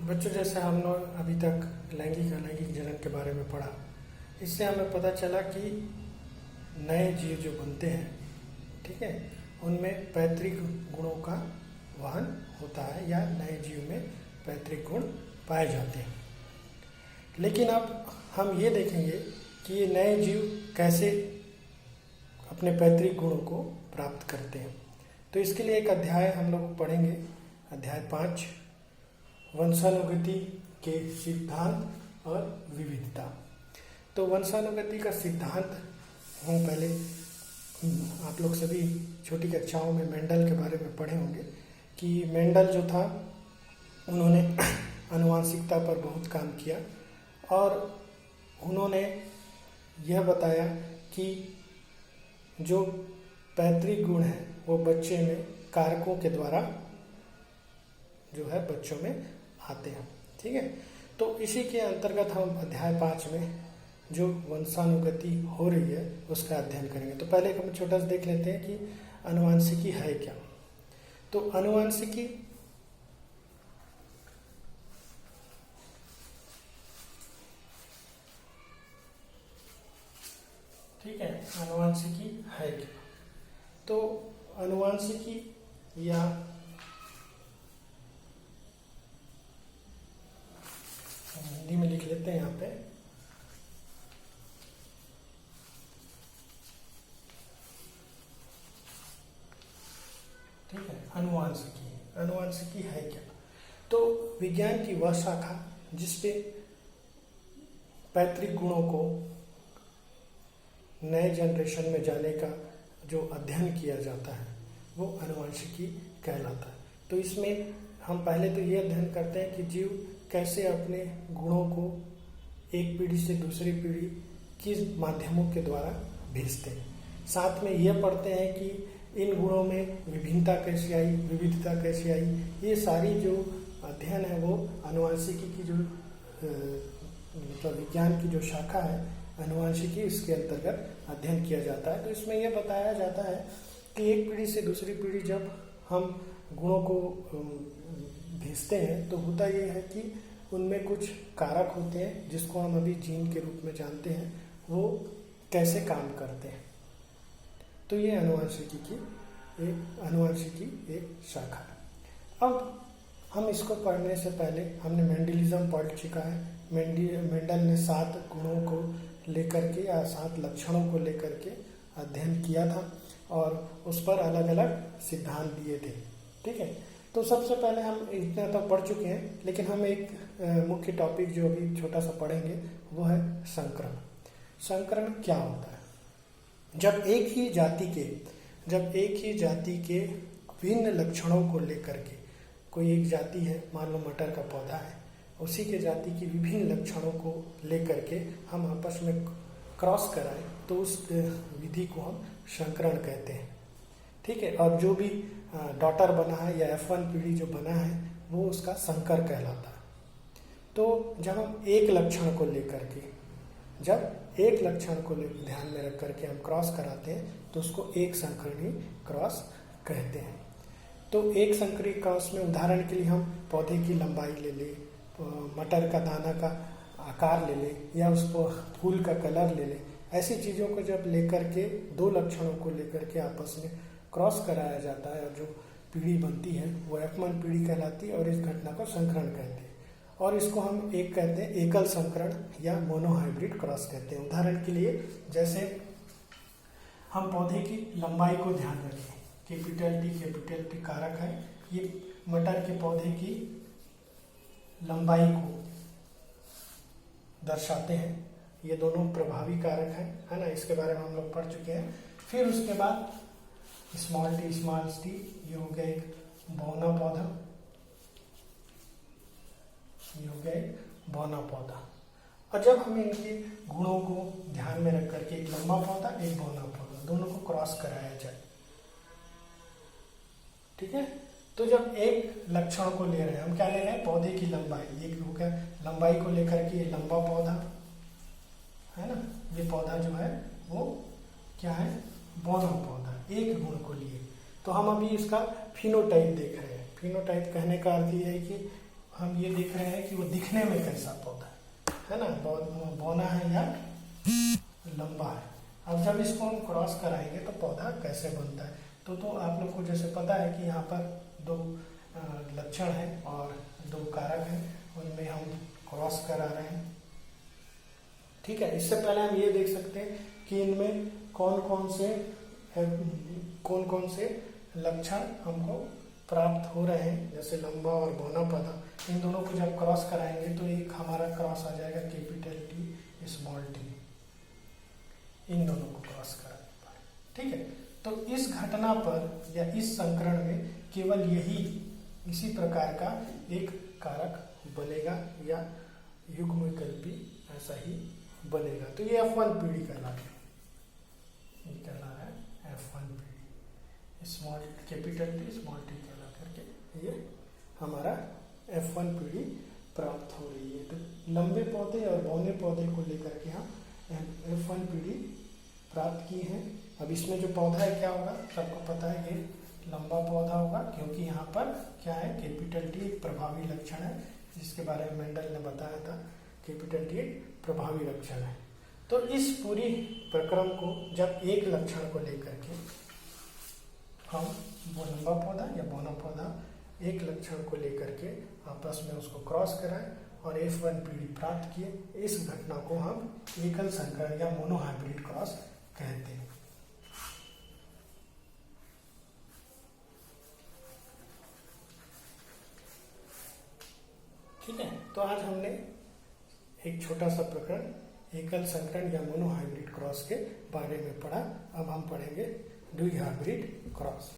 बच्चों, जैसे हम लोग अभी तक लैंगिक अलैंगिक जनन के बारे में पढ़ा, इससे हमें पता चला कि नए जीव जो बनते हैं, ठीक है, उनमें पैतृक गुणों का वहन होता है या नए जीव में पैतृक गुण पाए जाते हैं। लेकिन अब हम ये देखेंगे कि ये नए जीव कैसे अपने पैतृक गुणों को प्राप्त करते हैं। तो इसके लिए एक अध्याय हम लोग पढ़ेंगे, अध्याय 5, वंशानुगति के सिद्धांत और विविधता। तो वंशानुगति का सिद्धांत हम पहले आप लोग सभी छोटी कक्षाओं में मेंडल के बारे में पढ़े होंगे कि मेंडल जो था, उन्होंने आनुवांशिकता पर बहुत काम किया और उन्होंने यह बताया कि जो पैतृक गुण है वो बच्चे में कारकों के द्वारा जो है बच्चों में आते हैं। ठीक है, तो इसी के अंतर्गत हम अध्याय 5 में जो वंशानुगति हो रही है उसका अध्ययन करेंगे। तो पहले हम छोटा सा देख लेते हैं कि आनुवांशिकी है क्या। तो आनुवांशिकी ठीक है, आनुवांशिकी है क्या। तो आनुवांशिकी या हिंदी में लिख लेते हैं यहाँ पे, ठीक है, आनुवांशिकी। आनुवांशिकी है क्या। तो विज्ञान की वह शाखा जिसपे पैतृक गुणों को नए जनरेशन में जाने का जो अध्ययन किया जाता है वो आनुवांशिकी कहलाता है। तो इसमें हम पहले तो ये अध्ययन करते हैं कि जीव कैसे अपने गुणों को एक पीढ़ी से दूसरी पीढ़ी किस माध्यमों के द्वारा भेजते हैं। साथ में ये पढ़ते हैं कि इन गुणों में विभिन्नता कैसे आई, विविधता कैसे आई। ये सारी जो अध्ययन है वो आनुवांशिकी की जो मतलब विज्ञान की जो शाखा है आनुवांशिकी, इसके अंतर्गत अध्ययन किया जाता है। तो इसमें यह बताया जाता है कि एक पीढ़ी से दूसरी पीढ़ी जब हम गुणों को भेजते हैं तो होता यह है कि उनमें कुछ कारक होते हैं जिसको हम अभी जीन के रूप में जानते हैं, वो कैसे काम करते हैं। तो ये आनुवांशिकी एक शाखा है। अब हम इसको पढ़ने से पहले हमने मेंडलिज्म पढ़ चुका है। मेंडल ने 7 गुणों को लेकर के या 7 लक्षणों को लेकर के अध्ययन किया था और उस पर अलग अलग सिद्धांत दिए थे। ठीक है, तो सबसे पहले हम इतना तो पढ़ चुके हैं, लेकिन हम एक मुख्य टॉपिक जो अभी छोटा सा पढ़ेंगे वो है संकरण। संकरण क्या होता है। जब एक ही जाति के भिन्न लक्षणों को लेकर के कोई एक जाति है, मान लो मटर का पौधा है, उसी के जाति की विभिन्न लक्षणों को लेकर के हम आपस में क्रॉस कराएं तो उस विधि को हम संकरण कहते हैं। ठीक है, और जो भी डॉटर बना है या F1 पीढ़ी जो बना है वो उसका संकर कहलाता है। तो जब हम एक लक्षण को लेकर के ध्यान में रख करके हम क्रॉस कराते हैं तो उसको एक संकरणी क्रॉस कहते हैं। तो एक संकरी क्रॉस में उदाहरण के लिए हम पौधे की लंबाई ले ले, मटर का दाना का आकार ले ले या उसको फूल का कलर ले ले। ऐसी चीज़ों को जब लेकर के 2 लक्षणों को लेकर के आपस में क्रॉस कराया जाता है और जो पीढ़ी बनती है वो F1 पीढ़ी कहलाती है और इस घटना को संकरण कहते हैं। और इसको हम एक कहते हैं एकल संकरण या मोनोहाइब्रिड क्रॉस कहते हैं। उदाहरण के लिए जैसे हम पौधे की लंबाई को ध्यान रखें, कैपिटल टी कारक है, ये मटर के पौधे की लंबाई को दर्शाते हैं। ये दोनों प्रभावी कारक हैं, है ना, इसके बारे में हम लोग पढ़ चुके हैं। फिर उसके बाद स्मॉल टी ये हो गया एक बौना पौधा, और जब हमें इनके गुणों को ध्यान में रख करके एक लंबा पौधा एक बौना पौधा दोनों को क्रॉस कराया जाए। ठीक है, तो जब एक लक्षण को ले रहे हैं, हम क्या ले रहे हैं, पौधे की लंबाई, ये हो गया लंबाई को लेकर के ये लंबा पौधा है ना, ये पौधा जो है वो क्या है, बौना पौधा, एक गुण को लिए। तो हम अभी इसका फिनोटाइप देख रहे हैं। फिनोटाइप कहने का अर्थ ये है कि हम ये देख रहे हैं कि वो दिखने में कैसा पौधा है ना, बौना है या लंबा है। अब जब इसको हम क्रॉस कराएंगे तो पौधा कैसे बनता है, तो आप लोग को जैसे पता है कि यहाँ पर दो लक्षण हैं और दो कारक हैं, उनमें हम क्रॉस करा रहे हैं। ठीक है, इससे पहले हम ये देख सकते हैं कि इनमें कौन कौन से लक्षण हमको प्राप्त हो रहे हैं, जैसे लंबा और बौना पौधा। इन दोनों को जब क्रॉस कराएंगे तो एक हमारा क्रॉस आ जाएगा कैपिटल टी स्मॉल टी, इन दोनों को क्रॉस कराने पर। ठीक है, तो इस घटना पर या इस संकरण में केवल इसी प्रकार का एक कारक बनेगा या युग्मविकल्पी ऐसा ही बनेगा। तो ये F1 पीढ़ी कहला रहा है F1 पीढ़ी, small capital T small T कहला करके ये हमारा F1 पीढ़ी प्राप्त हो रही है। तो लंबे पौधे और बौने पौधे को लेकर के हम F1 पीढ़ी प्राप्त की है। अब इसमें जो पौधा है क्या होगा, सबको पता है ये लंबा पौधा होगा, क्योंकि यहाँ पर क्या है, कैपिटल टी एक प्रभावी लक्षण है, जिसके बारे में मेंडल ने बताया था। कैपिटल टी एक प्रभावी लक्षण है। तो इस पूरी प्रक्रम को जब एक लक्षण को लेकर के हम वो लंबा पौधा या बौना पौधा एक लक्षण को लेकर के आपस में उसको क्रॉस कराएं और F1 पीढ़ी प्राप्त किए, इस घटना को हम एकल संकरण या मोनोहाइब्रिड क्रॉस कहते हैं। ठीक है, तो आज हमने एक छोटा सा प्रकरण एकल संकरण या मोनोहाइब्रिड क्रॉस के बारे में पढ़ा। अब हम पढ़ेंगे द्विहाइब्रिड क्रॉस।